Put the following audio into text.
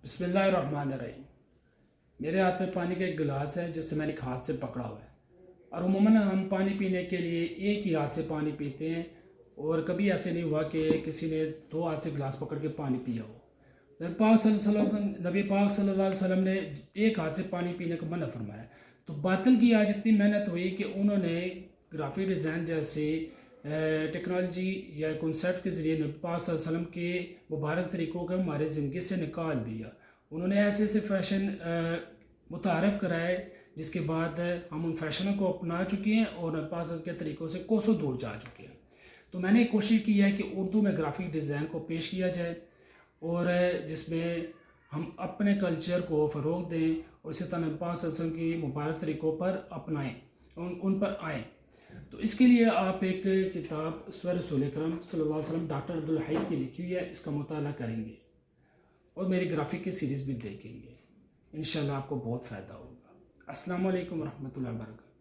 بسم اللہ الرحمن الرحیم۔ میرے ہاتھ میں پانی کا ایک گلاس ہے جس سے میں نے ایک ہاتھ سے پکڑا ہوا ہے، اور عموماً ہم پانی پینے کے لیے ایک ہی ہاتھ سے پانی پیتے ہیں، اور کبھی ایسے نہیں ہوا کہ کسی نے دو ہاتھ سے گلاس پکڑ کے پانی پیا ہو۔ نبی پاک صلی اللہ علیہ وسلم نے ایک ہاتھ سے پانی پینے کو منع فرمایا۔ تو باطل کی آج اتنی محنت ہوئی کہ انہوں نے گرافک ڈیزائن جیسے ٹیکنالوجی یا کنسیپٹ کے ذریعے نبی پاک صلی اللہ علیہ وسلم کے مبارک طریقوں کو ہمارے زندگی سے نکال دیا۔ انہوں نے ایسے ایسے فیشن متعارف کرائے جس کے بعد ہم ان فیشنوں کو اپنا چکے ہیں اور نبی پاک صلی اللہ علیہ وسلم کے طریقوں سے کوسوں دور جا چکے ہیں۔ تو میں نے کوشش کی ہے کہ اردو میں گرافک ڈیزائن کو پیش کیا جائے، اور جس میں ہم اپنے کلچر کو فروغ دیں، اور اسی طرح نبی پاک صلی اللہ علیہ وسلم کی مبارک طریقوں پر اپنائیں، ان پر آئیں۔ تو اس کے لیے آپ ایک کتاب اسوہ رسول اکرم صلی اللہ علیہ وسلم ڈاکٹر عبدالحی کی لکھی ہوئی ہے، اس کا مطالعہ کریں گے اور میری گرافک کی سیریز بھی دیکھیں گے، انشاءاللہ آپ کو بہت فائدہ ہوگا۔ السلام علیکم ورحمۃ اللہ وبرکاتہ۔